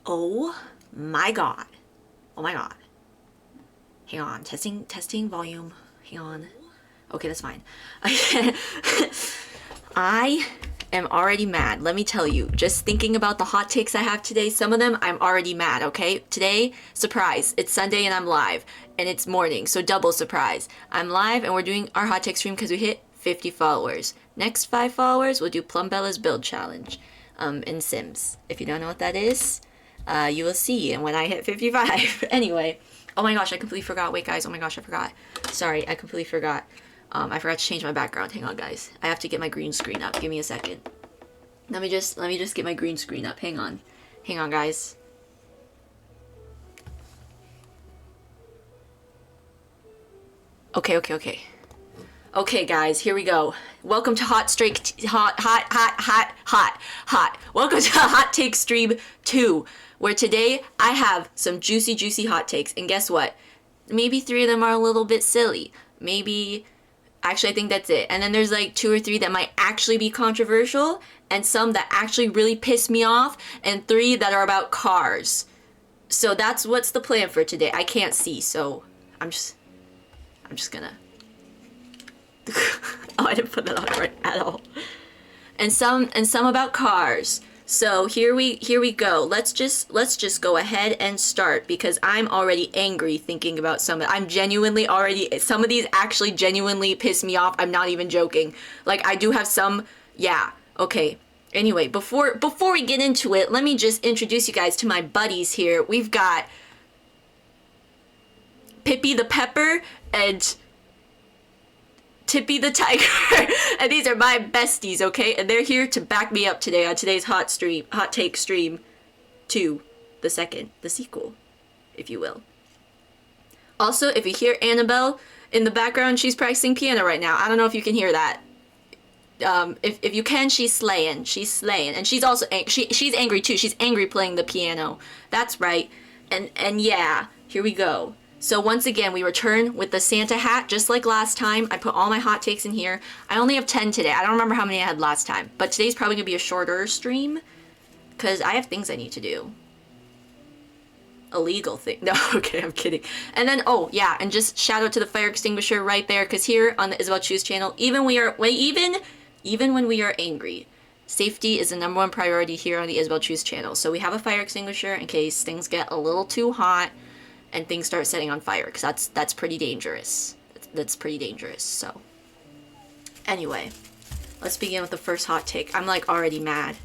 Oh my god. Oh my god. Hang on. Testing volume. Hang on. Okay, that's fine. I am already mad. Let me tell you. Just thinking about the hot takes I have today, some of them I'm already mad, okay? Today, surprise. It's Sunday and I'm live. And it's morning, so double surprise. I'm live and we're doing our hot take stream because we hit 50 followers. Next 5 followers, we'll do Plumbella's build challenge in Sims. If you don't know what that is, you will see. And when I hit 55. Anyway. Oh my gosh, I completely forgot. Wait, guys. Oh my gosh, I forgot. Sorry, I completely forgot. I forgot to change my background. Hang on, guys. I have to get my green screen up. Give me a second. Let me just get my green screen up. Hang on. Hang on, guys. Okay. Okay, guys, here we go. Welcome to Hot. Welcome to Hot Take Stream 2, where today I have some juicy hot takes. And guess what? Maybe 3 of them are a little bit silly. Maybe, actually, I think that's it. And then there's like 2 or 3 that might actually be controversial, and some that actually really piss me off, and 3 that are about cars. So that's what's the plan for today. I can't see, so I'm just gonna. Oh, I didn't put that on right at all. And some about cars. So here we go. Let's just go ahead and start, because I'm already angry thinking about some. I'm genuinely already, some of these actually genuinely piss me off. I'm not even joking. Like, I do have some. Yeah. Okay. Anyway, before we get into it, let me just introduce you guys to my buddies here. We've got Pippi the Pepper and Tippy the Tiger. And these are my besties, okay? And they're here to back me up today on today's hot take stream 2, the sequel, if you will. Also, if you hear Annabelle in the background, she's practicing piano right now. I don't know if you can hear that. If you can, she's slaying. And she's also she's angry too. She's angry playing the piano. That's right. And yeah, here we go. So once again, we return with the Santa hat, just like last time. I put all my hot takes in here. I only have 10 today. I don't remember how many I had last time. But today's probably going to be a shorter stream, because I have things I need to do. Illegal thing. No, okay, I'm kidding. And then, oh, yeah, and just shout out to the fire extinguisher right there, because here on the Isabelle Choose channel, even when we are angry, safety is the #1 priority here on the Isabelle Choose channel. So we have a fire extinguisher in case things get a little too hot and things start setting on fire, because that's pretty dangerous. That's pretty dangerous. So anyway, let's begin with the first hot take. I'm like already mad.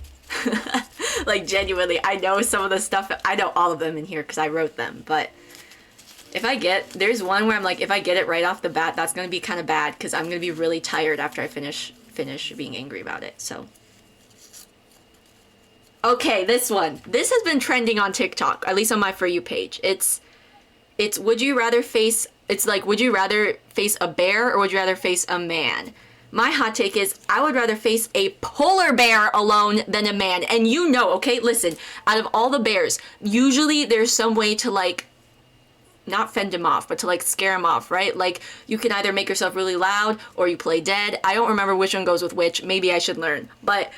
Like, genuinely, I know some of the stuff. I know all of them in here because I wrote them, but there's one where I'm like, if I get it right off the bat, that's gonna be kind of bad, because I'm gonna be really tired after I finish being angry about it. So okay, this has been trending on TikTok, at least on my For You page. It's would you rather face a bear, or would you rather face a man? My hot take is, I would rather face a polar bear alone than a man. And you know, okay, listen, out of all the bears, usually there's some way to, like, not fend him off, but to, like, scare him off, right? Like, you can either make yourself really loud or you play dead. I don't remember which one goes with which. Maybe I should learn. But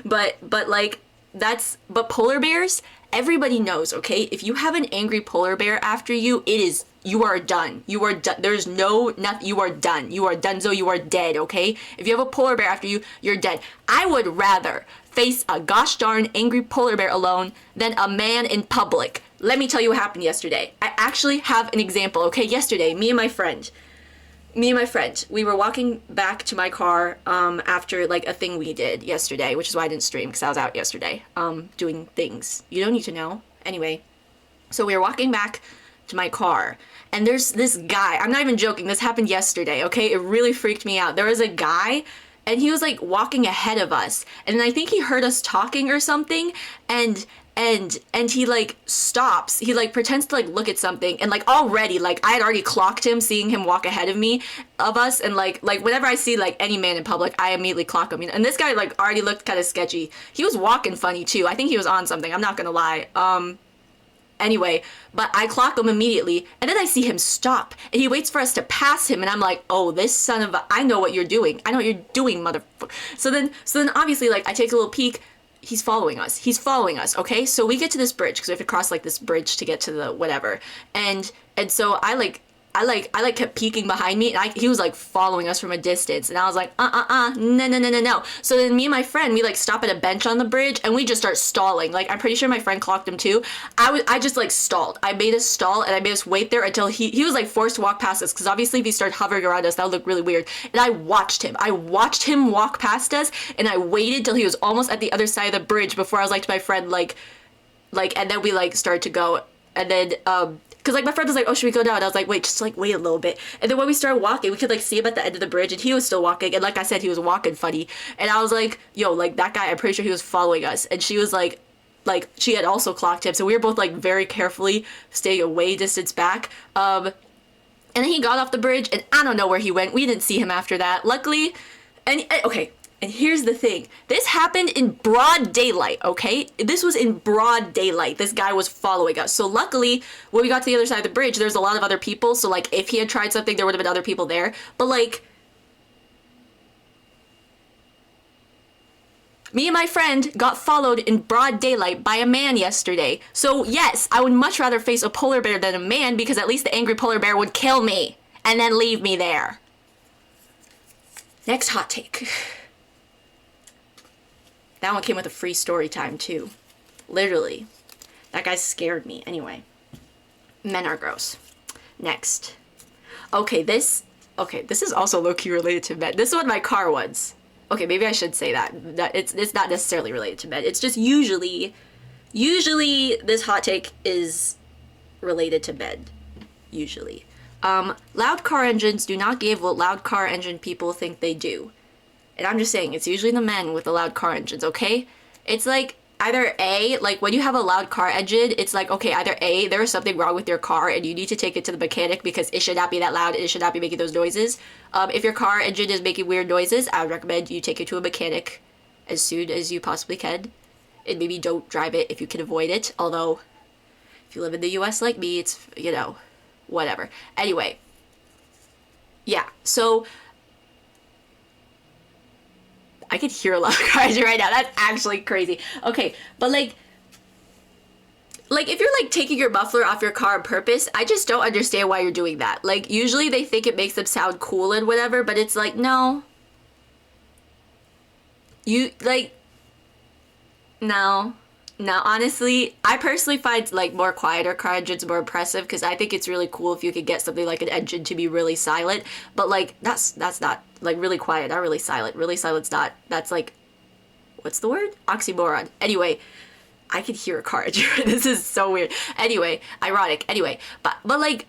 but polar bears, everybody knows, okay? If you have an angry polar bear after you, you are done. You are done. There's nothing. You are done. You are donezo. You are dead, okay? If you have a polar bear after you, you're dead. I would rather face a gosh darn angry polar bear alone than a man in public. Let me tell you what happened yesterday. I actually have an example, okay? Yesterday, me and my friend, we were walking back to my car after, like, a thing we did yesterday, which is why I didn't stream, because I was out yesterday doing things. You don't need to know. Anyway, so we were walking back to my car, and there's this guy. I'm not even joking. This happened yesterday, okay? It really freaked me out. There was a guy, and he was, like, walking ahead of us, and I think he heard us talking or something, and he, like, stops. He, like, pretends to, like, look at something, and, like, already, like, I had already clocked him seeing him walk ahead of us, and, like whenever I see, like, any man in public, I immediately clock him. And this guy, like, already looked kind of sketchy. He was walking funny too. I think he was on something. I'm not gonna lie. Anyway, but I clock him immediately, and then I see him stop, and he waits for us to pass him, and I'm like, oh, this son of a, I know what you're doing. I know what you're doing, motherfucker. So then obviously, like, I take a little peek. he's following us. He's following us, okay? So we get to this bridge because we have to cross like this bridge to get to the whatever. And so I kept peeking behind me, and he was like following us from a distance, and I was like, no. So then me and my friend, we like stop at a bench on the bridge, and we just start stalling. Like, I'm pretty sure my friend clocked him too. I just like stalled. I made us stall, and I made us wait there until he was like forced to walk past us, because obviously if he started hovering around us, that would look really weird. And I watched him walk past us, and I waited till he was almost at the other side of the bridge before I was like to my friend, like, and then we like started to go, and then because like my friend was like, oh, should we go down? And I was like, wait, just like wait a little bit. And then when we started walking, we could like see him at the end of the bridge, and he was still walking. And like I said, he was walking funny. And I was like, yo, like that guy, I'm pretty sure he was following us. And she was like she had also clocked him. So we were both like very carefully staying away distance back. And then he got off the bridge, and I don't know where he went. We didn't see him after that. Luckily, okay. And here's the thing. This happened in broad daylight, okay? This was in broad daylight. This guy was following us. So luckily, when we got to the other side of the bridge, there's a lot of other people. So, like, if he had tried something, there would have been other people there. But, like, me and my friend got followed in broad daylight by a man yesterday. So, yes, I would much rather face a polar bear than a man, because at least the angry polar bear would kill me and then leave me there. Next hot take. That one came with a free story time, too. Literally. That guy scared me. Anyway. Men are gross. Next. Okay, this is also low-key related to men. This is what my car was. Okay, maybe I should say that. It's not necessarily related to men. It's just usually this hot take is related to men. Usually. Loud car engines do not give what loud car engine people think they do. And I'm just saying, it's usually the men with the loud car engines, okay? It's like, either A, like when you have a loud car engine, it's like, okay, either A, there is something wrong with your car and you need to take it to the mechanic because it should not be that loud, it should not be making those noises. If your car engine is making weird noises, I would recommend you take it to a mechanic as soon as you possibly can. And maybe don't drive it if you can avoid it, although, if you live in the US like me, it's, you know, whatever. Anyway, yeah, so I could hear a loud car engine right now. That's actually crazy. Okay, but like if you're like taking your muffler off your car on purpose, I just don't understand why you're doing that. Like, usually they think it makes them sound cool and whatever, but it's like, no. You, like, no. Now, honestly, I personally find like more quieter car engines more impressive because I think it's really cool if you could get something like an engine to be really silent. But like that's not like really quiet, not really silent. Really silent's not. That's like, what's the word? Oxymoron. Anyway, I could hear a car engine. This is so weird. Anyway, ironic. Anyway, but like,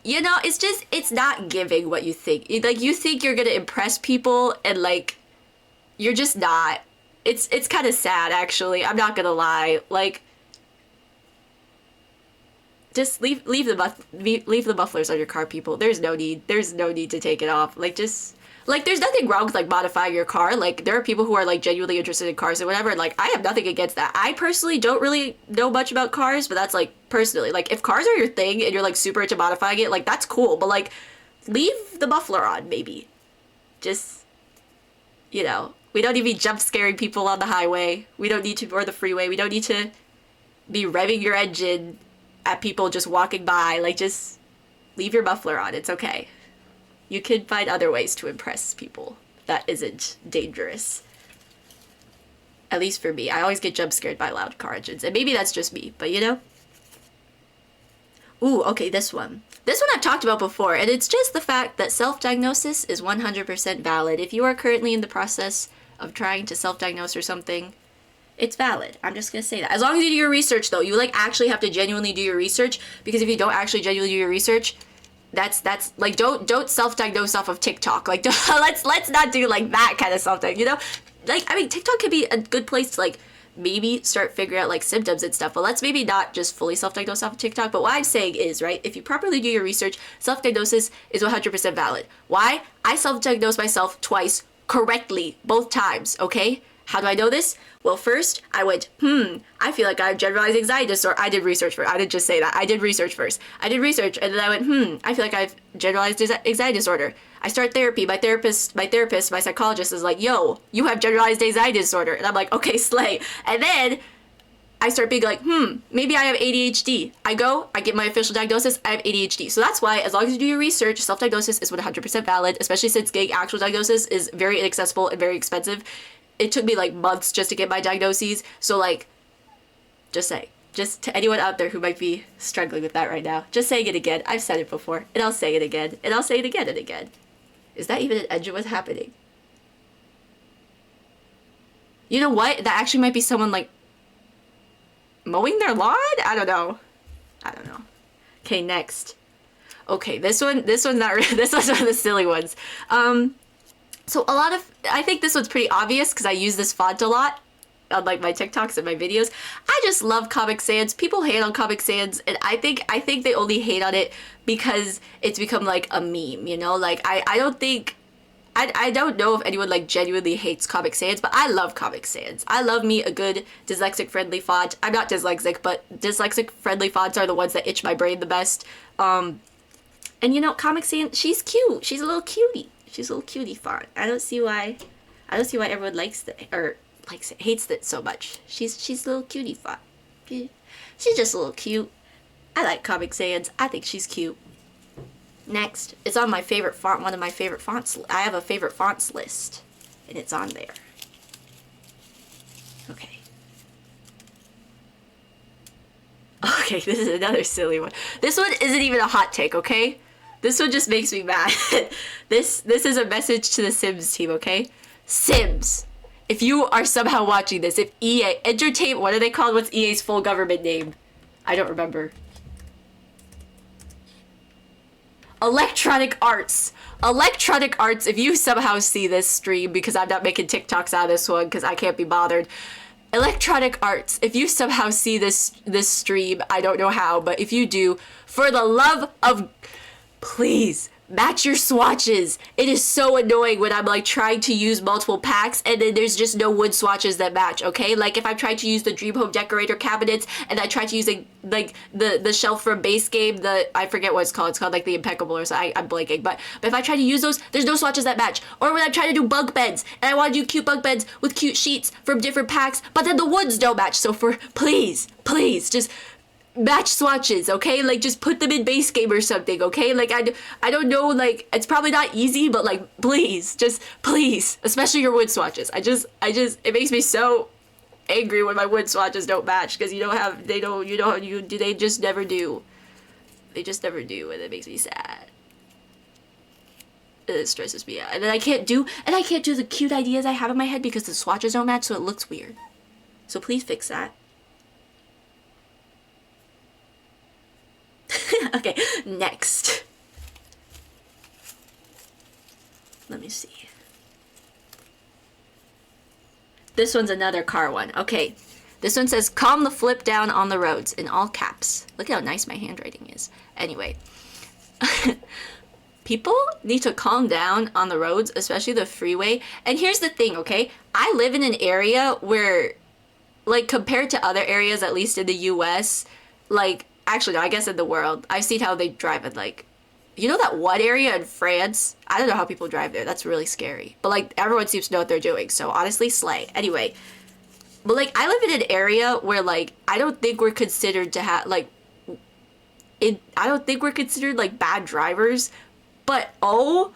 you know, it's not giving what you think. Like, you think you're gonna impress people and like, you're just not. It's kind of sad, actually. I'm not gonna lie. Like, just leave the mufflers on your car, people. There's no need to take it off. Like, just like, there's nothing wrong with like modifying your car. Like, there are people who are like genuinely interested in cars and whatever. And like, I have nothing against that. I personally don't really know much about cars, but that's like personally. Like, if cars are your thing and you're like super into modifying it, like that's cool. But like, leave the muffler on, maybe. Just, you know. We don't need to be jump scaring people on the highway. We don't need to, or the freeway. We don't need to be revving your engine at people just walking by. Like, just leave your muffler on. It's okay. You can find other ways to impress people that isn't dangerous. At least for me. I always get jump scared by loud car engines. And maybe that's just me, but you know? Ooh, okay, this one. This one I've talked about before, and it's just the fact that self-diagnosis is 100% valid. If you are currently in the process of trying to self-diagnose or something, it's valid. I'm just gonna say that. As long as you do your research, though, you like actually have to genuinely do your research, because if you don't actually genuinely do your research, that's like, don't self-diagnose off of TikTok. Like, let's not do like that kind of self-diagnose, you know? Like, I mean, TikTok could be a good place to like maybe start figuring out like symptoms and stuff, but let's maybe not just fully self-diagnose off of TikTok. But what I'm saying is, right, if you properly do your research, self-diagnosis is 100% valid. Why? I self-diagnosed myself twice correctly, both times, okay? How do I know this? Well, first I went, I feel like I have generalized anxiety disorder. I did research first. I didn't just say that. I did research first. I did research, and then I went, I feel like I have generalized anxiety disorder. I start therapy. My psychologist is like, yo, you have generalized anxiety disorder. And I'm like, okay, slay. And then I start being like, maybe I have ADHD. I get my official diagnosis, I have ADHD. So that's why, as long as you do your research, self-diagnosis is 100% valid, especially since getting actual diagnosis is very inaccessible and very expensive. It took me like months just to get my diagnoses. So like, just to anyone out there who might be struggling with that right now, just saying it again. I've said it before, and I'll say it again, and I'll say it again and again. Is that even an engine? What's happening? You know what? That actually might be someone like mowing their lawn? I don't know. Okay, next. Okay, this one's not really, this one's one of the silly ones. So I think this one's pretty obvious because I use this font a lot on like my TikToks and my videos. I just love Comic Sans. People hate on Comic Sans, and I think they only hate on it because it's become like a meme, you know? Like I don't know if anyone like genuinely hates Comic Sans, but I love Comic Sans. I love me a good dyslexic friendly font. I'm not dyslexic, but dyslexic friendly fonts are the ones that itch my brain the best. And you know, Comic Sans, she's cute. She's a little cutie. She's a little cutie font. I don't see why everyone likes it or hates it so much. She's a little cutie font. She's just a little cute. I like Comic Sans. I think she's cute. Next, it's on my favorite font, one of my favorite fonts. I have a favorite fonts list, and it's on there. Okay. Okay, this is another silly one. This one isn't even a hot take, okay? This one just makes me mad. This is a message to the Sims team, okay? Sims, if you are somehow watching this, if EA, Entertainment, what are they called? What's EA's full government name? I don't remember. Electronic Arts. Electronic Arts, if you somehow see this stream, because I'm not making TikToks out of this one because I can't be bothered. Electronic Arts, if you somehow see this stream, I don't know how, but if you do, for the love of... please match your swatches. It is so annoying when I'm like trying to use multiple packs and then there's just no wood swatches that match, okay? Like if I try to use the Dream Home Decorator cabinets and I try to use like the shelf from base game, I forget what it's called like the Impeccable or something, I'm blanking, but if I try to use those, there's no swatches that match. Or when I'm trying to do bunk beds and I want to do cute bunk beds with cute sheets from different packs, but then the woods don't match. So please, just match swatches, okay? Like just put them in base game or something, okay? Like I don't know, like it's probably not easy, but like please, especially your wood swatches. It makes me so angry when my wood swatches don't match because they just never do. They just never do, and it makes me sad. It stresses me out. And then I can't do the cute ideas I have in my head because the swatches don't match, so it looks weird. So please fix that. Okay, next. Let me see. This one's another car one. Okay, this one says, calm the flip down on the roads, in all caps. Look at how nice my handwriting is. Anyway. People need to calm down on the roads, especially the freeway. And here's the thing, okay? I live in an area where, like, compared to other areas, at least in the US, like, actually, no, I guess in the world, I've seen how they drive in, like, you know that one area in France? I don't know how people drive there. That's really scary. But, like, everyone seems to know what they're doing. So, honestly, slay. Anyway. But, like, I live in an area where, like, I don't think we're considered to have, like, I don't think we're considered, like, bad drivers. But, oh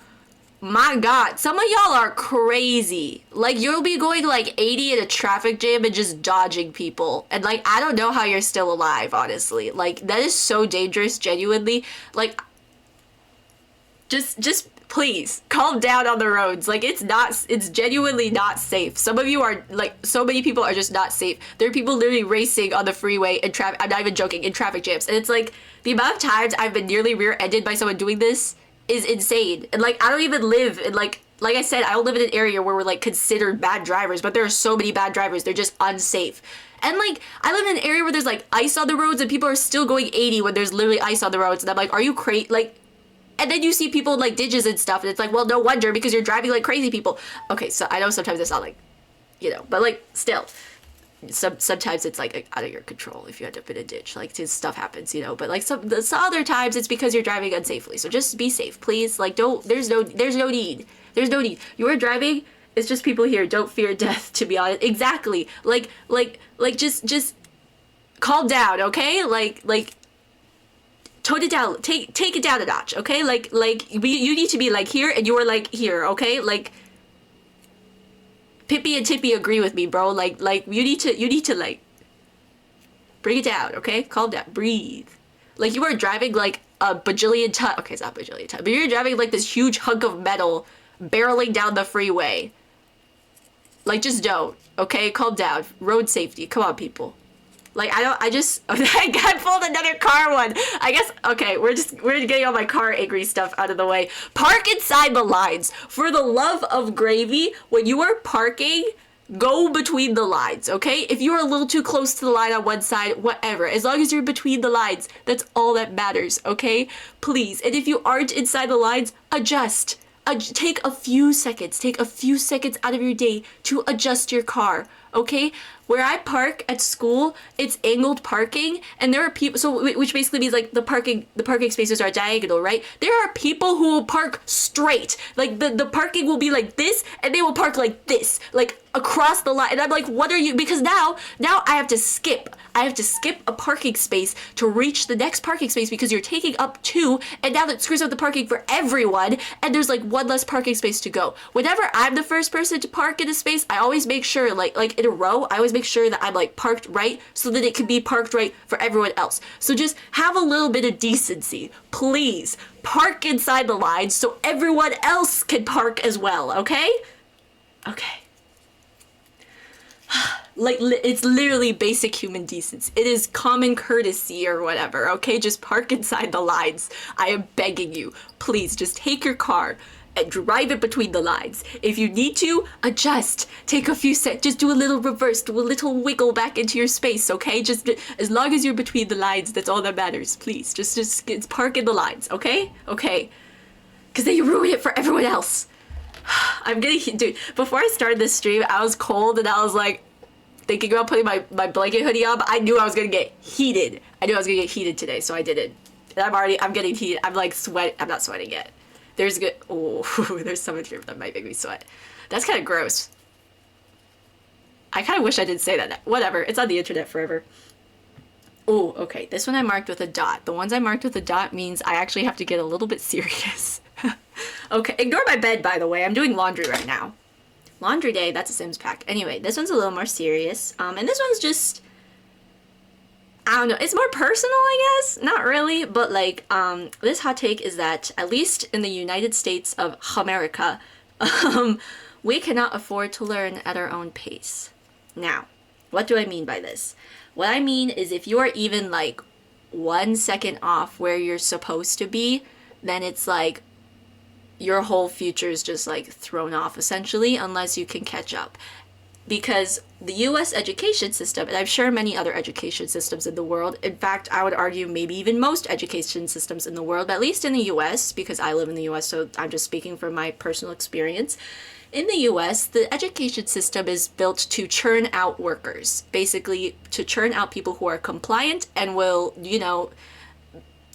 my god, some of y'all are crazy. Like, you'll be going, like, 80 in a traffic jam and just dodging people. And, like, I don't know how you're still alive, honestly. Like, that is so dangerous, genuinely. Like, just please, calm down on the roads. Like, it's genuinely not safe. Some of you are, like, so many people are just not safe. There are people literally racing on the freeway in traffic, I'm not even joking, in traffic jams. And it's, like, the amount of times I've been nearly rear-ended by someone doing this is insane. And like, I don't even live in like I said, I don't live in an area where we're like considered bad drivers, but there are so many bad drivers, they're just unsafe. And like, I live in an area where there's like ice on the roads and people are still going 80 when there's literally ice on the roads, and I'm like, are you crazy? Like, and then you see people in like ditches and stuff, and it's like, well, no wonder, because you're driving like crazy people. Okay, so I know sometimes it's not like but like still, sometimes it's like out of your control if you end up in a ditch. Like just stuff happens, but like some other times it's because you're driving unsafely. So just be safe, please. Like there's no need. There's no need. You are driving. It's just people here. Don't fear death, to be honest. Exactly. Like just calm down, okay? Like tone it down. Take it down a notch, okay? Like you need to be like here and you are like here, okay? Like Pippi and Tippy agree with me, bro. Like you need to like bring it down, okay? Calm down. Breathe. Like you are driving like a bajillion ton. Okay, it's not bajillion ton, but you're driving like this huge hunk of metal barreling down the freeway. Like just don't, okay? Calm down. Road safety. Come on, people. Like I pulled another car one. I guess, okay, we're getting all my car angry stuff out of the way. Park inside the lines. For the love of gravy, when you are parking, go between the lines, okay? If you are a little too close to the line on one side, whatever. As long as you're between the lines, that's all that matters, okay? Please. And if you aren't inside the lines, adjust. Take a few seconds out of your day to adjust your car, okay? Where I park at school, it's angled parking, and there are people, so which basically means like the parking spaces are diagonal, right? There are people who will park straight. Like the parking will be like this, and they will park like this, like across the line. And I'm like, what are you? Because now I have to skip. A parking space to reach the next parking space because you're taking up two, and now that screws up the parking for everyone, and there's like one less parking space to go. Whenever I'm the first person to park in a space, I always make sure, like in a row, I always make sure that I'm like parked right so that it can be parked right for everyone else. So just have a little bit of decency. Please park inside the lines so everyone else can park as well, okay? Okay. Like, it's literally basic human decency. It is common courtesy or whatever, okay? Just park inside the lines. I am begging you. Please, just take your car and drive it between the lines. If you need to, adjust. Take a few seconds. Just do a little reverse. Do a little wiggle back into your space, okay? Just as long as you're between the lines, that's all that matters. Please, just park in the lines, okay? Okay. Because then you ruin it for everyone else. I'm getting, dude, before I started this stream, I was cold and I was like, thinking about putting my blanket hoodie on, but I knew I was gonna get heated. I knew I was gonna get heated today, so I didn't. And I'm getting heated. I'm like I'm not sweating yet. There's someone here that might make me sweat. That's kind of gross. I kind of wish I didn't say that. Whatever, it's on the internet forever. Oh, okay, this one I marked with a dot. The ones I marked with a dot means I actually have to get a little bit serious. Okay, ignore my bed, by the way. I'm doing laundry right now. Laundry day, that's a Sims pack. Anyway, this one's a little more serious. And this one's just, I don't know, it's more personal, I guess. Not really, but like, this hot take is that, at least in the United States of America, we cannot afford to learn at our own pace. Now, what do I mean by this? What I mean is if you are even like 1 second off where you're supposed to be, then it's like, your whole future is just like thrown off essentially unless you can catch up. Because the US education system, and I'm sure many other education systems in the world, in fact I would argue maybe even most education systems in the world, but at least in the US, because I live in the US, so I'm just speaking from my personal experience. In the US, the education system is built to churn out workers, basically to churn out people who are compliant and will,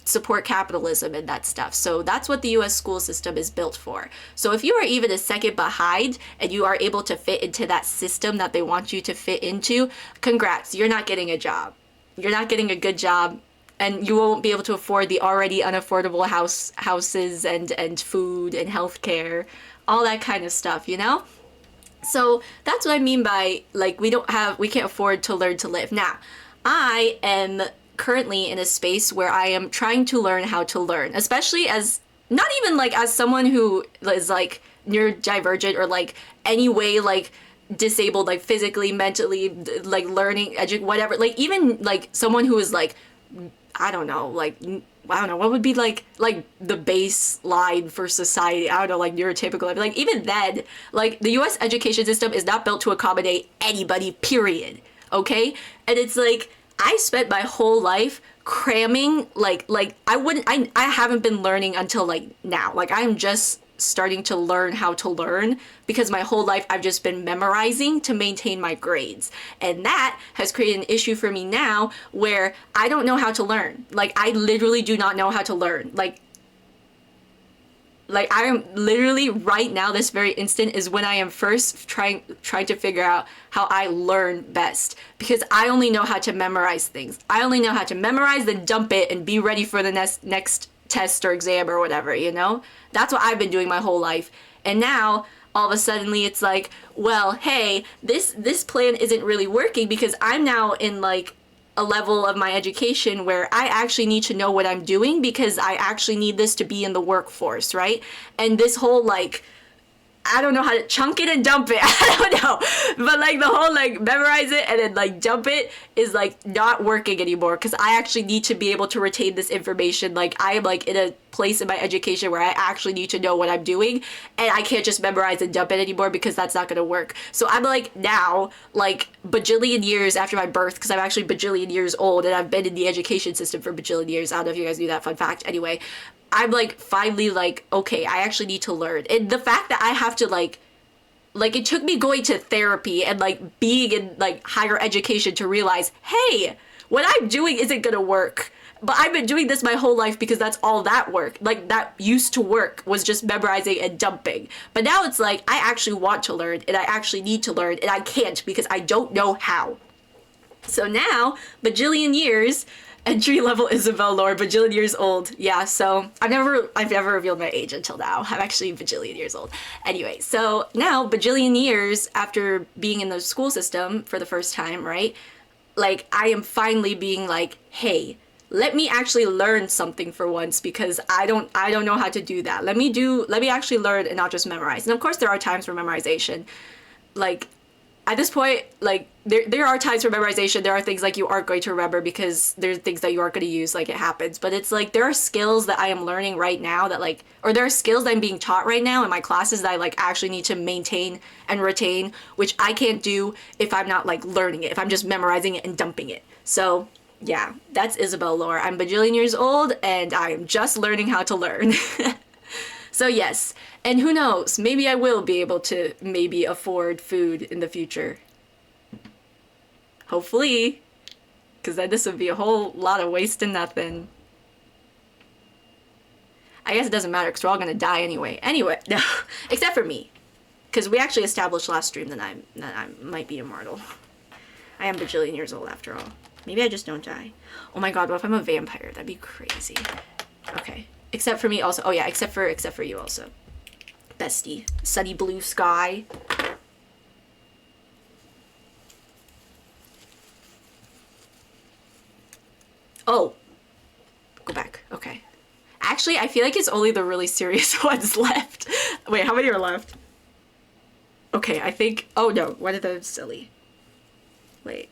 support capitalism and that stuff. So that's what the US school system is built for. So if you are even a second behind and you are able to fit into that system that they want you to fit into, congrats, you're not getting a job. You're not getting a good job, and you won't be able to afford the already unaffordable houses and food and healthcare, all that kind of stuff, So that's what I mean by like we can't afford to learn to live. Now, I am currently in a space where I am trying to learn how to learn, especially as not even like as someone who is like neurodivergent or like any way like disabled, like physically, mentally, like learning, whatever, like even like someone who is like, I don't know, what would be like the baseline for society, I don't know, like neurotypical, like even then, like the US education system is not built to accommodate anybody, period, okay? And it's like I spent my whole life cramming, I haven't been learning until like now. Like I'm just starting to learn how to learn, because my whole life I've just been memorizing to maintain my grades. And that has created an issue for me now where I don't know how to learn. Like, I literally do not know how to learn. Like I am literally right now, this very instant is when I am first trying to figure out how I learn best, because I only know how to memorize things. I only know how to memorize, then dump it and be ready for the next test or exam or whatever, you know? That's what I've been doing my whole life. And now all of a sudden it's like, well, hey, this plan isn't really working, because I'm now in like a level of my education where I actually need to know what I'm doing, because I actually need this to be in the workforce, right? And this whole like, I don't know how to chunk it and dump it. I don't know. But like the whole like memorize it and then like dump it is like not working anymore, because I actually need to be able to retain this information. Like I am like in a place in my education where I actually need to know what I'm doing, and I can't just memorize and dump it anymore, because that's not gonna work. So I'm like now, like bajillion years after my birth, because I'm actually bajillion years old and I've been in the education system for bajillion years. I don't know if you guys knew that, fun fact. Anyway, I'm like finally like, okay, I actually need to learn. And the fact that I have to like it took me going to therapy and like being in like higher education to realize, hey, what I'm doing isn't gonna work. But I've been doing this my whole life because that's all that worked. Like that used to work, was just memorizing and dumping. But now it's like, I actually want to learn and I actually need to learn, and I can't because I don't know how. So now, bajillion years, entry level Isabelle Lore, bajillion years old. Yeah, so I've never revealed my age until now. I'm actually bajillion years old. Anyway, so now bajillion years after being in the school system for the first time, right? Like I am finally being like, hey, let me actually learn something for once, because I don't know how to do that. Let me actually learn and not just memorize. And of course there are times for memorization. Like at this point, like there are times for memorization. There are things like you aren't going to remember because there's things that you aren't going to use, like it happens. But it's like there are skills that I am learning right now that like, or there are skills that I'm being taught right now in my classes that I like actually need to maintain and retain, which I can't do if I'm not like learning it, if I'm just memorizing it and dumping it. So yeah, that's Isabelle Lore. I'm bajillion years old and I'm just learning how to learn. So yes, and who knows, maybe I will be able to maybe afford food in the future. Hopefully, because then this would be a whole lot of waste and nothing. I guess it doesn't matter because we're all gonna die anyway. Anyway, no, except for me, because we actually established last stream that I might be immortal. I am bajillion years old after all. Maybe I just don't die. Oh my god, what if I'm a vampire? That'd be crazy. Okay. Except for me also. Oh yeah, except for you also. Bestie. Sunny blue sky. Oh. Go back. Okay. Actually, I feel like it's only the really serious ones left. Wait, how many are left? Okay, I think... Oh no, one of those silly. Wait.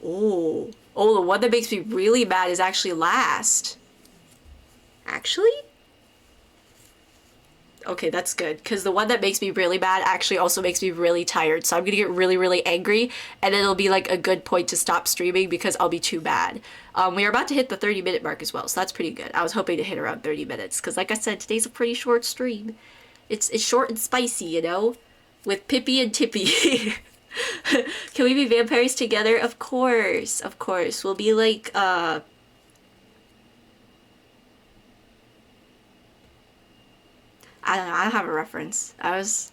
Oh. Oh, the one that makes me really mad is actually last. Actually? Okay, that's good. Because the one that makes me really mad actually also makes me really tired. So I'm going to get really, really angry. And it'll be like a good point to stop streaming because I'll be too bad. We are about to hit the 30-minute mark as well. So that's pretty good. I was hoping to hit around 30 minutes. Because like I said, today's a pretty short stream. It's short and spicy, you know? With Pippi and Tippy. Can we be vampires together? Of course, of course. We'll be like, I don't know, I don't have a reference. I was...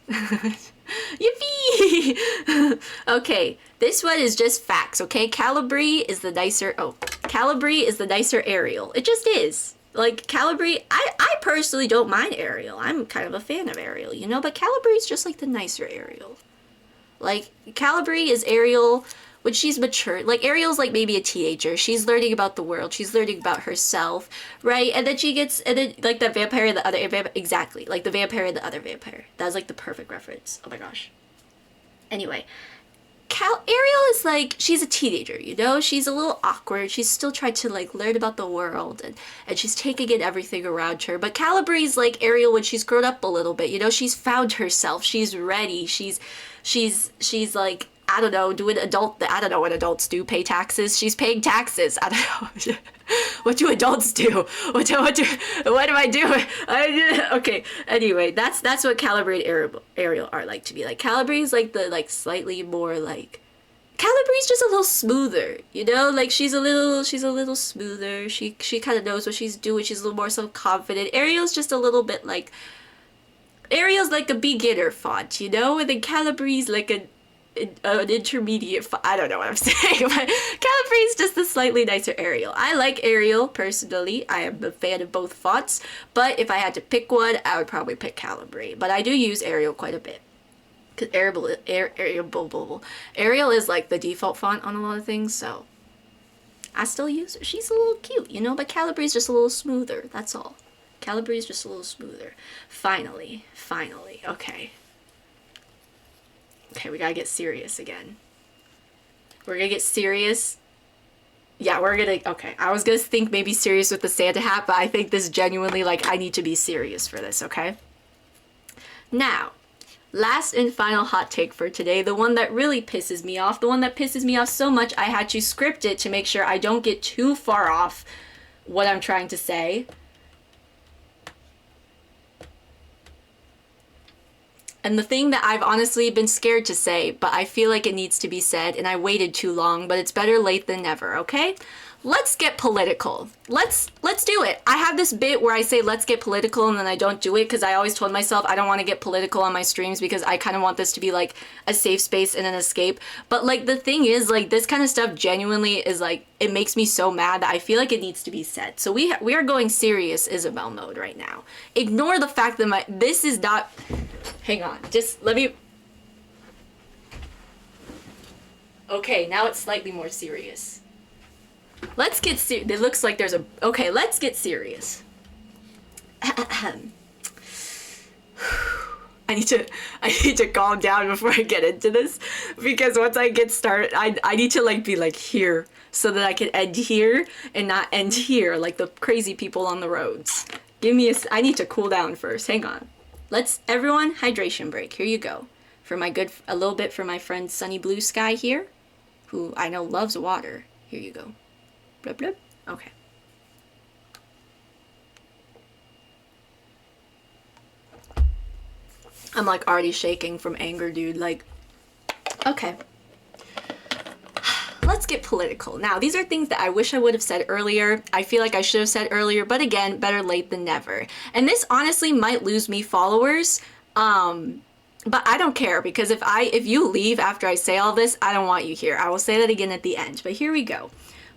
Yippee! Okay, this one is just facts, okay? Calabrese is the nicer... Oh, Calabrese is the nicer Ariel. It just is. Like, Calabrese... I personally don't mind Ariel. I'm kind of a fan of Ariel, you know? But Calabrese is just like the nicer Ariel. Like, Calabrese is Ariel when she's mature. Like, Ariel's like maybe a teenager. She's learning about the world. She's learning about herself, right? And then she gets, and then, like, the vampire and the other vampire. Exactly. Like, the vampire and the other vampire. That was, like, the perfect reference. Oh, my gosh. Anyway. Ariel is, like, she's a teenager, you know? She's a little awkward. She's still trying to, like, learn about the world. And she's taking in everything around her. But Calabrese, like, Ariel when she's grown up a little bit, you know? She's found herself. She's ready. She's like, I don't know, I don't know what adults do, pay taxes. She's paying taxes. I don't know. What do adults do? What am I doing? Okay, anyway, that's what Calibre and Ariel are like to me. Like, Calibre's like the, like, slightly more, like, Calibre's just a little smoother, you know? Like, she's a little smoother. She kind of knows what she's doing. She's a little more self-confident. Ariel's just a little bit, like, Ariel's like a beginner font, you know? And then Calibre's like an intermediate font. I don't know what I'm saying, but Calibre's just a slightly nicer Ariel. I like Ariel, personally. I am a fan of both fonts, but if I had to pick one, I would probably pick Calibre. But I do use Ariel quite a bit. Because Ariel is like the default font on a lot of things, so I still use her. She's a little cute, you know, but Calibre's just a little smoother, that's all. Calibre's just a little smoother. Finally, okay. Okay, we gotta get serious again. We're gonna get serious. Yeah, okay. I was gonna think maybe serious with the Santa hat, but I think this genuinely, like, I need to be serious for this, okay? Now, last and final hot take for today, the one that really pisses me off, the one that pisses me off so much I had to script it to make sure I don't get too far off what I'm trying to say. And the thing that I've honestly been scared to say, but I feel like it needs to be said, and I waited too long, but it's better late than never, okay? Let's get political. Let's do it. I have this bit where I say let's get political and then I don't do it because I always told myself I don't want to get political on my streams because I kind of want this to be like a safe space and an escape. But like the thing is, like, this kind of stuff genuinely is like, it makes me so mad that I feel like it needs to be said. So we are going serious Isabelle mode right now. Ignore the fact that this is not, hang on, just let me, okay, now it's slightly more serious. Let's get serious. It looks like there's a... Okay, let's get serious. I need to calm down before I get into this, because once I get started, I need to like be like here so that I can end here and not end here like the crazy people on the roads. I need to cool down first. Hang on. Everyone, hydration break. Here you go. A little bit for my friend Sunny Blue Sky here, who I know loves water. Here you go. Blub, blub. Okay. I'm like already shaking from anger, dude. Like, okay. Let's get political. Now, these are things that I wish I would have said earlier. I feel like I should have said earlier, but again, better late than never. And this honestly might lose me followers. But I don't care, because if you leave after I say all this, I don't want you here. I will say that again at the end, but here we go.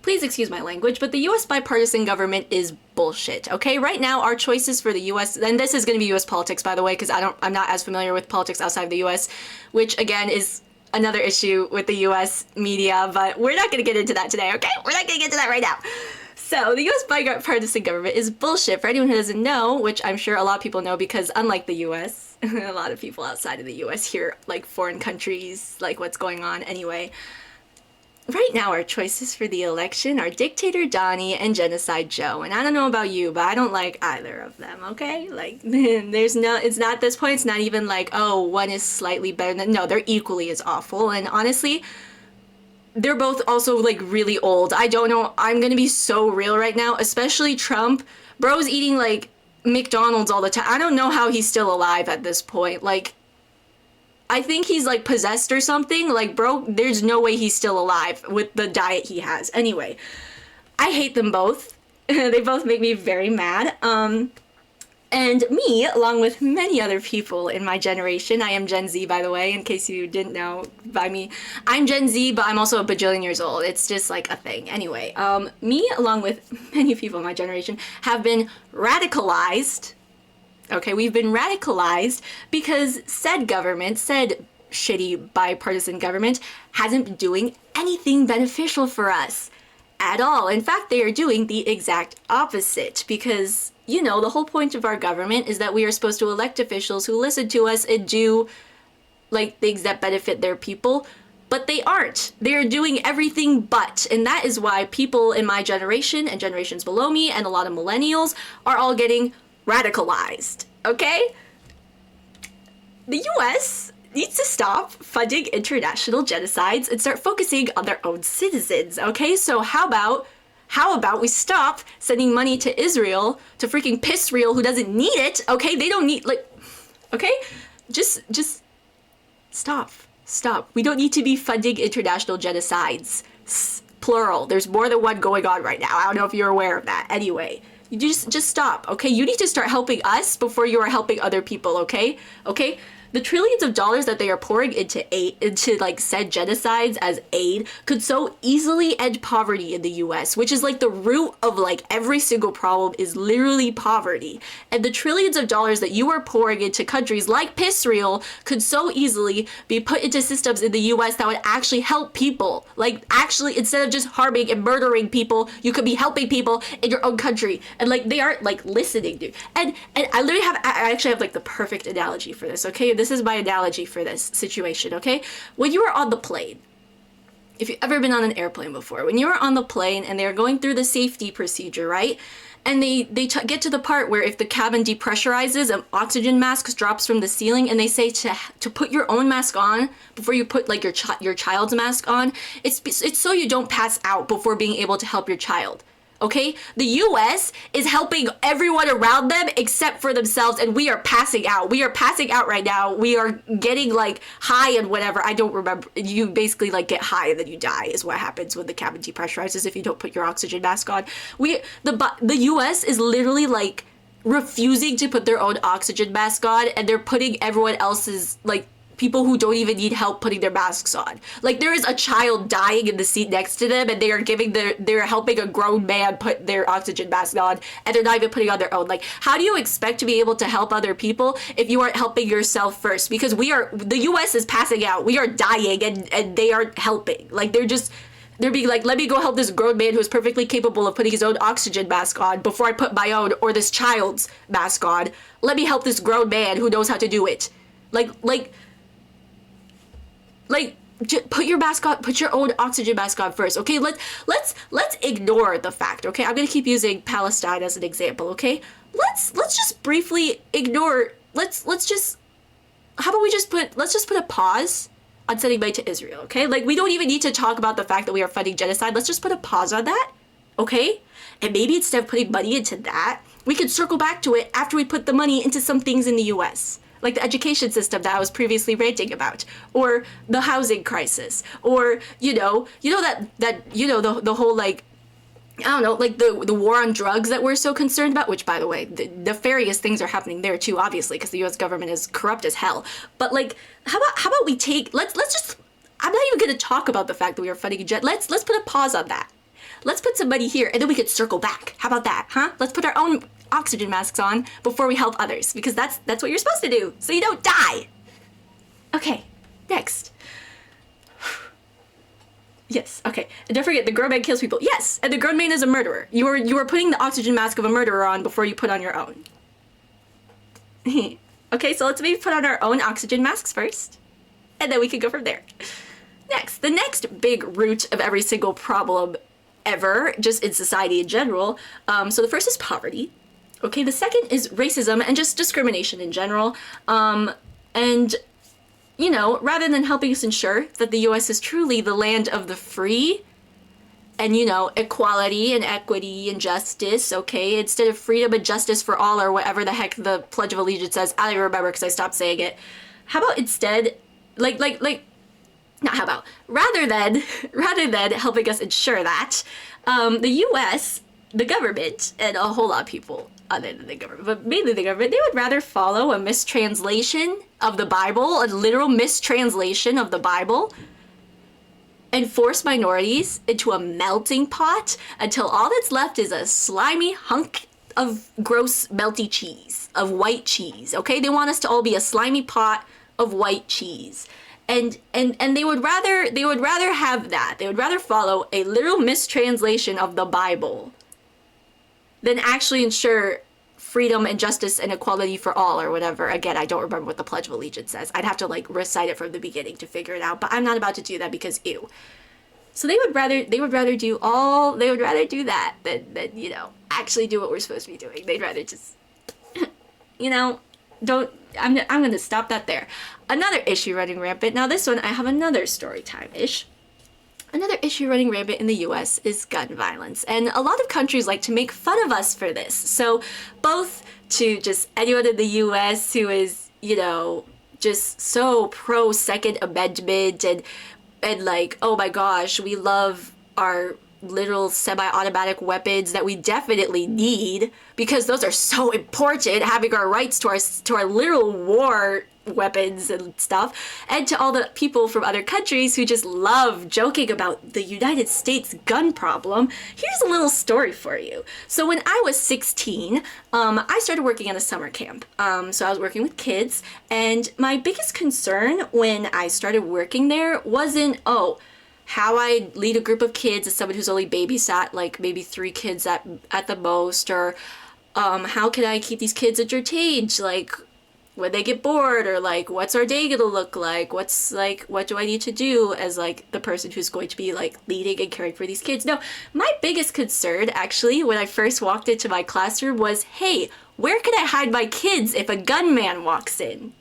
Please excuse my language, but the U.S. bipartisan government is bullshit, okay? Right now, our choices for the U.S., and this is going to be U.S. politics, by the way, because I'm not as familiar with politics outside of the U.S., which, again, is another issue with the U.S. media, but we're not going to get into that today, okay? We're not going to get to that right now. So, the U.S. bipartisan government is bullshit. For anyone who doesn't know, which I'm sure a lot of people know, because unlike the U.S., a lot of people outside of the U.S. hear, like, foreign countries, like, what's going on anyway. Right now, our choices for the election are Dictator Donnie and Genocide Joe. And I don't know about you, but I don't like either of them, okay? Like, it's not at this point, it's not even like, oh, one is slightly better than, no, they're equally as awful. And honestly, they're both also, like, really old. I don't know, I'm gonna be so real right now, especially Trump. Bro's eating, like, McDonald's all the time. I don't know how he's still alive at this point. Like, I think he's like possessed or something. Like, bro, there's no way he's still alive with the diet he has. Anyway, I hate them both. They both make me very mad. And me, along with many other people in my generation, I am Gen Z, by the way, in case you didn't know by me. I'm Gen Z, but I'm also a bajillion years old. It's just like a thing. Anyway, me, along with many people in my generation, have been radicalized. Okay, we've been radicalized because said government, said shitty bipartisan government, hasn't been doing anything beneficial for us at all. In fact, they are doing the exact opposite because, you know, the whole point of our government is that we are supposed to elect officials who listen to us and do, like, things that benefit their people, but they aren't. They're doing everything but. And that is why people in my generation and generations below me and a lot of millennials are all getting radicalized, okay? The US needs to stop funding international genocides and start focusing on their own citizens, okay? So how about we stop sending money to Israel, to freaking Pissreal, who doesn't need it, okay? They don't need, like, okay? Just stop. Stop. We don't need to be funding international genocides. Plural. There's more than one going on right now. I don't know if you're aware of that. Anyway, you just stop, okay? You need to start helping us before you are helping other people, okay? Okay? The trillions of dollars that they are pouring into aid, into like said genocides as aid, could so easily end poverty in the US, which is like the root of like every single problem is literally poverty. And the trillions of dollars that you are pouring into countries like Pissreal could so easily be put into systems in the US that would actually help people. Like actually, instead of just harming and murdering people, you could be helping people in your own country. And like they aren't like listening, dude. And I literally I actually have like the perfect analogy for this, okay? This is my analogy for this situation, okay? When you are on the plane, if you've ever been on an airplane before, when you are on the plane and they're going through the safety procedure, right? And they get to the part where if the cabin depressurizes, an oxygen mask drops from the ceiling, and they say to put your own mask on before you put like your child's mask on. It's so you don't pass out before being able to help your child. Okay? The US is helping everyone around them except for themselves, and we are passing out. We are passing out right now. We are getting like high and whatever. I don't remember. You basically like get high and then you die is what happens when the cabin depressurizes if you don't put your oxygen mask on. The US is literally like refusing to put their own oxygen mask on, and they're putting everyone else's like people who don't even need help putting their masks on. Like there is a child dying in the seat next to them, and they are they're helping a grown man put their oxygen mask on, and they're not even putting on their own. Like, how do you expect to be able to help other people if you aren't helping yourself first? Because the US is passing out. We are dying, and they aren't helping. Like they're being like, let me go help this grown man who is perfectly capable of putting his own oxygen mask on before I put my own or this child's mask on. Let me help this grown man who knows how to do it. Put your mask on, put your own oxygen mask on first, okay? Let's ignore the fact, okay? I'm gonna keep using Palestine as an example, okay? Let's just briefly ignore. Let's just put a pause on sending money to Israel, okay? Like we don't even need to talk about the fact that we are funding genocide. Let's just put a pause on that, okay? And maybe instead of putting money into that, we could circle back to it after we put the money into some things in the US. Like the education system that I was previously ranting about, or the housing crisis, or the whole like, I don't know, like the war on drugs that we're so concerned about. Which, by the way, the nefarious things are happening there too, obviously, because the U.S. government is corrupt as hell. But like, how about we take let's just. I'm not even gonna talk about the fact that we are funding let's put a pause on that. Let's put some money here, and then we could circle back. How about that, huh? Let's put our own oxygen masks on before we help others, because that's what you're supposed to do, so you don't die. Okay, next. Yes, okay. And don't forget, the grown man kills people. Yes, and the grown man is a murderer. You are putting the oxygen mask of a murderer on before you put on your own. Okay, so let's maybe put on our own oxygen masks first, and then we can go from there. Next, the next big root of every single problem ever, just in society in general. So the first is poverty. Okay, the second is racism and just discrimination in general. And, rather than helping us ensure that the US is truly the land of the free and, equality and equity and justice, okay, instead of freedom and justice for all or whatever the heck the Pledge of Allegiance says, I don't even remember because I stopped saying it. How about instead, rather than helping us ensure that, the US, the government, and a whole lot of people other than the government, but mainly the government, they would rather follow a mistranslation of the Bible, a literal mistranslation of the Bible, and force minorities into a melting pot until all that's left is a slimy hunk of gross melty cheese, of white cheese, okay? They want us to all be a slimy pot of white cheese. And they would rather have that. They would rather follow a literal mistranslation of the Bible than actually ensure freedom and justice and equality for all or whatever. Again, I don't remember what the Pledge of Allegiance says. I'd have to recite it from the beginning to figure it out, but I'm not about to do that because ew. So they would rather do that than actually do what we're supposed to be doing. They'd rather just don't. I'm gonna stop that there. Another issue running rampant. Now this one, I have another story time-ish. Another issue running rampant in the US is gun violence. And a lot of countries like to make fun of us for this. So both to just anyone in the US who is, you know, just so pro Second Amendment and like, oh my gosh, we love our literal semi-automatic weapons that we definitely need because those are so important, having our rights to our literal war weapons and stuff, and to all the people from other countries who just love joking about the United States gun problem. Here's a little story for you. So when I was 16, I started working at a summer camp. So I was working with kids, and my biggest concern when I started working there wasn't, how I lead a group of kids as someone who's only babysat like maybe 3 kids at the most, or how can I keep these kids entertained, like when they get bored, or like what's our day gonna look like, what do I need to do as like the person who's going to be like leading and caring for these kids. No, my biggest concern actually when I first walked into my classroom was, hey, where can I hide my kids if a gunman walks in?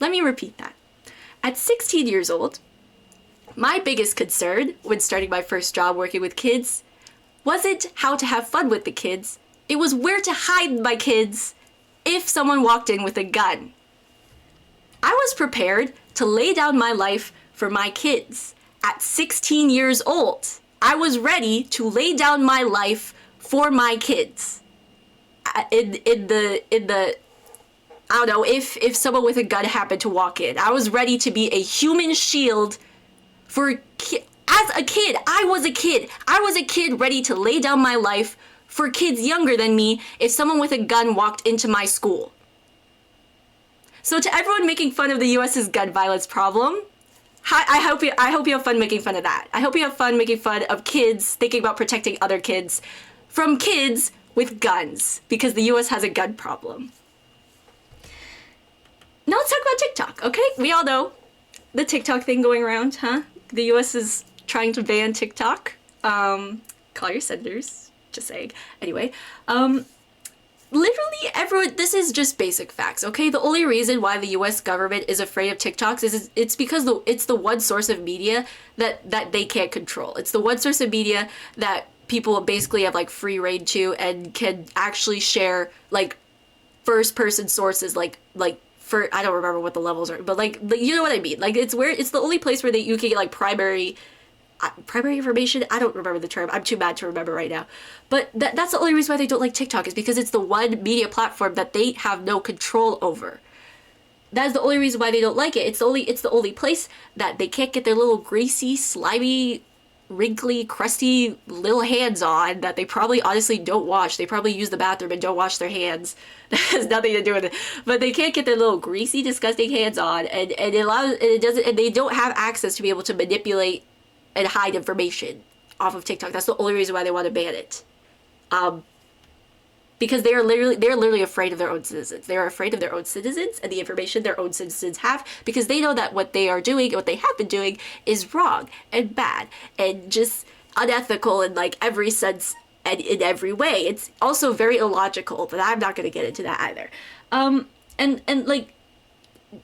Let me repeat that. At 16 years old, my biggest concern when starting my first job working with kids wasn't how to have fun with the kids, it was where to hide my kids if someone walked in with a gun. I was prepared to lay down my life for my kids. At 16 years old, I was ready to lay down my life for my kids. In the I don't know, if someone with a gun happened to walk in, I was ready to be a human shield for as a kid. I was a kid ready to lay down my life for kids younger than me if someone with a gun walked into my school. So to everyone making fun of the US's gun violence problem, I hope you have fun making fun of that. I hope you have fun making fun of kids thinking about protecting other kids from kids with guns, because the US has a gun problem. Now let's talk about TikTok, okay? We all know the TikTok thing going around, huh? The US is trying to ban TikTok. Call your senators, just saying. Anyway, literally everyone, this is just basic facts, okay? The only reason why the US government is afraid of TikToks is it's because it's the one source of media that they can't control. It's the one source of media that people basically have like free reign to and can actually share like first person sources like for, I don't remember what the levels are, but like you know what I mean. Like it's the only place where you can get like primary information. I don't remember the term. I'm too bad to remember right now. But that's the only reason why they don't like TikTok, is because it's the one media platform that they have no control over. That's the only reason why they don't like it. It's the only place that they can't get their little greasy, slimy, wrinkly, crusty little hands on that they probably honestly don't wash. They probably use the bathroom and don't wash their hands. That has nothing to do with it. But they can't get their little greasy, disgusting hands on, and they don't have access to be able to manipulate and hide information off of TikTok. That's the only reason why they want to ban it. Because they're literally afraid of their own citizens. They are afraid of their own citizens and the information their own citizens have, because they know that what they are doing, what they have been doing, is wrong and bad and just unethical in like every sense and in every way. It's also very illogical, but I'm not going to get into that either. And like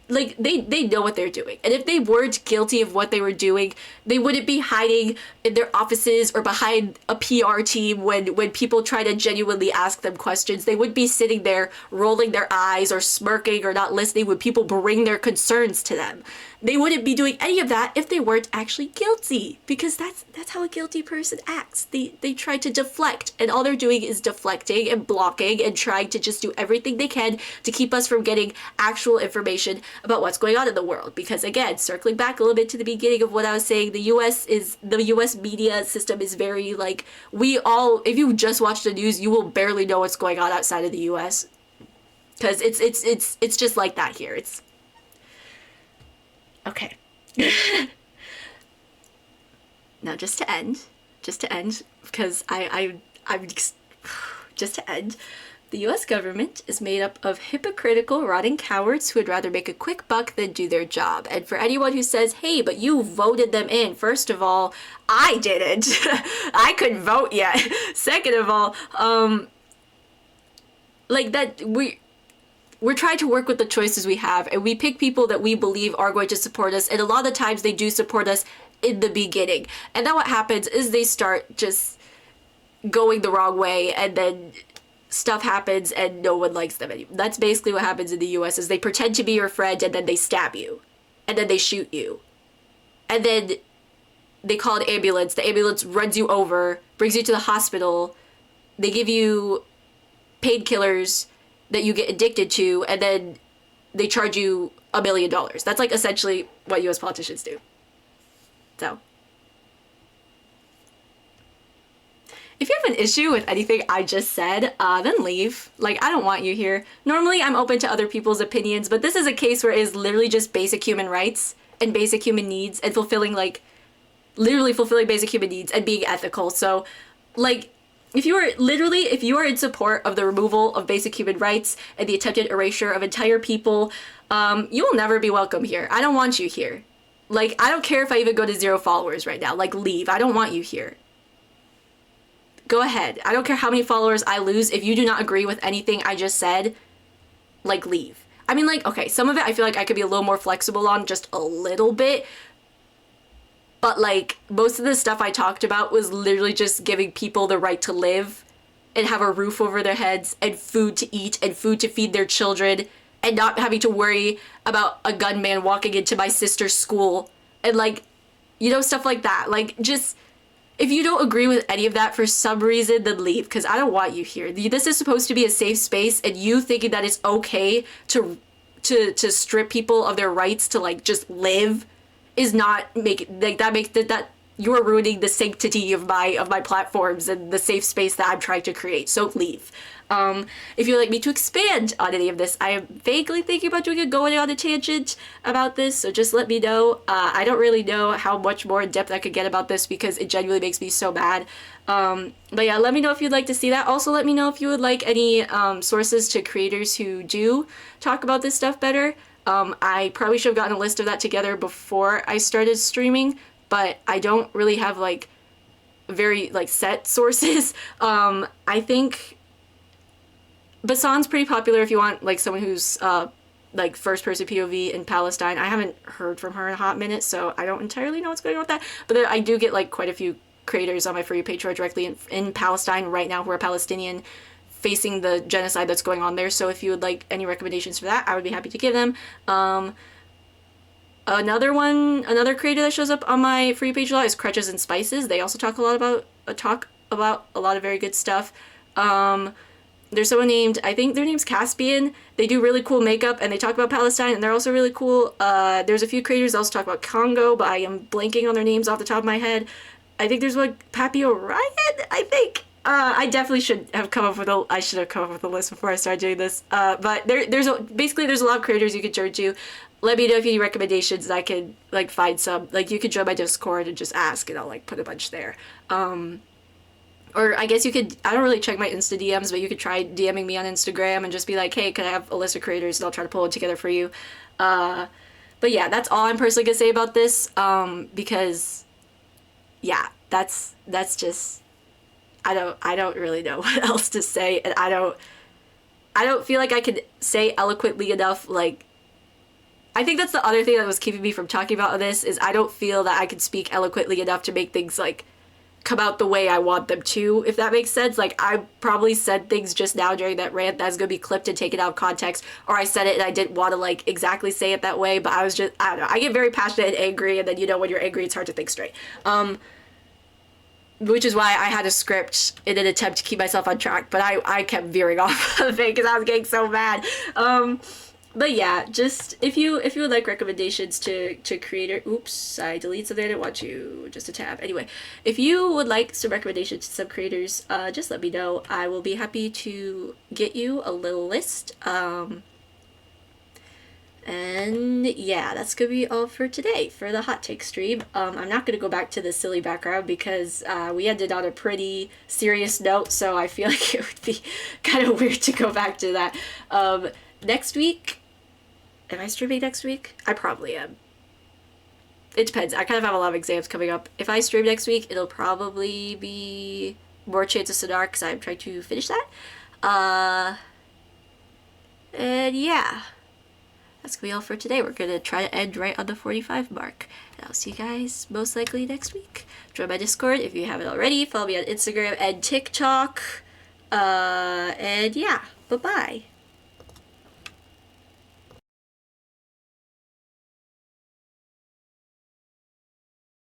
they know what they're doing, and if they weren't guilty of what they were doing, they wouldn't be hiding in their offices or behind a PR team when people try to genuinely ask them questions. They wouldn't be sitting there rolling their eyes or smirking or not listening when people bring their concerns to them. They wouldn't be doing any of that if they weren't actually guilty, because that's how a guilty person acts. They try to deflect, and all they're doing is deflecting and blocking and trying to just do everything they can to keep us from getting actual information about what's going on in the world. Because again, circling back a little bit to the beginning of what I was saying, the US media system is very like, if you just watch the news, you will barely know what's going on outside of the US, because it's just like that here. It's okay. Now just to end, because I'm just to end, the US government is made up of hypocritical, rotting cowards who would rather make a quick buck than do their job. And for anyone who says, hey, but you voted them in, first of all, I didn't. I couldn't vote yet. Second of all, like that we're trying to work with the choices we have, and we pick people that we believe are going to support us, and a lot of the times they do support us in the beginning, and then what happens is they start just going the wrong way, and then stuff happens and no one likes them anymore. That's basically what happens in the US is they pretend to be your friend and then they stab you, and then they shoot you, and then they call an ambulance. The ambulance runs you over, brings you to the hospital, they give you painkillers that you get addicted to, and then they charge you $1 million. That's like essentially what US politicians do. So if you have an issue with anything I just said, then leave. Like, I don't want you here. Normally, I'm open to other people's opinions, but this is a case where it is literally just basic human rights and basic human needs and fulfilling, like, literally fulfilling basic human needs and being ethical. So, like, if you are in support of the removal of basic human rights and the attempted erasure of entire people, you will never be welcome here. I don't want you here. Like, I don't care if I even go to 0 followers right now. Like, leave. I don't want you here. Go ahead. I don't care how many followers I lose. If you do not agree with anything I just said, like, leave. I mean, like, okay, some of it I feel like I could be a little more flexible on, just a little bit. But, like, most of the stuff I talked about was literally just giving people the right to live and have a roof over their heads and food to eat and food to feed their children and not having to worry about a gunman walking into my sister's school and, like, you know, stuff like that. Like, just... if you don't agree with any of that for some reason, then leave, because I don't want you here. This is supposed to be a safe space, and you thinking that it's okay to strip people of their rights to, like, just live is not that you're ruining the sanctity of my platforms and the safe space that I'm trying to create. So leave. If you'd like me to expand on any of this, I am vaguely thinking about doing going on a tangent about this, so just let me know. I don't really know how much more in depth I could get about this because it genuinely makes me so mad. But yeah, let me know if you'd like to see that. Also, let me know if you would like any sources to creators who do talk about this stuff better. I probably should have gotten a list of that together before I started streaming, but I don't really have like very like set sources. I think Basan's pretty popular if you want like someone who's like first person POV in Palestine. I haven't heard from her in a hot minute, so I don't entirely know what's going on with that. But I do get like quite a few creators on my For You page who are directly in Palestine right now who are Palestinian, facing the genocide that's going on there. So if you would like any recommendations for that, I would be happy to give them. Another creator that shows up on my For You page a lot is Crutches and Spices. They also talk a lot about a lot of very good stuff. There's someone named, I think their name's Caspian. They do really cool makeup and they talk about Palestine and they're also really cool. There's a few creators that also talk about Congo, but I am blanking on their names off the top of my head. I think there's one, Pappy Orion, I think. I definitely should have come up with a list before I started doing this. But there's a lot of creators you could turn to. Let me know if you need recommendations and I can like find some. Like you could join my Discord and just ask and I'll like put a bunch there. Or I guess you could, I don't really check my Insta DMs, but you could try DMing me on Instagram and just be like, hey, can I have a list of creators and I'll try to pull it together for you. But yeah, that's all I'm personally gonna say about this. Because yeah, that's just, I don't really know what else to say, and I don't feel like I could say eloquently enough. Like, I think that's the other thing that was keeping me from talking about this is I don't feel that I could speak eloquently enough to make things like come out the way I want them to, if that makes sense. Like, I probably said things just now during that rant that's gonna be clipped and taken out of context, or I said it and I didn't want to like exactly say it that way, but I don't know, I get very passionate and angry, and then you know when you're angry it's hard to think straight. Which is why I had a script in an attempt to keep myself on track, but I kept veering off of it because I was getting so mad. But yeah, just if you would like recommendations to creator, oops, I deleted something I didn't want to, just a tab. Anyway, if you would like some recommendations to some creators, just let me know. I will be happy to get you a little list. And yeah, that's gonna be all for today for the hot take stream. I'm not gonna go back to the silly background because we ended on a pretty serious note, so I feel like it would be kind of weird to go back to that. Next week, am I streaming next week? I probably am. It depends. I kind of have a lot of exams coming up. If I stream next week, it'll probably be more Chants of Sennaar because I'm trying to finish that. And yeah, that's gonna be all for today. We're gonna try to end right on the 45 mark. And I'll see you guys most likely next week. Join my Discord if you haven't already. Follow me on Instagram and TikTok. And yeah, bye-bye.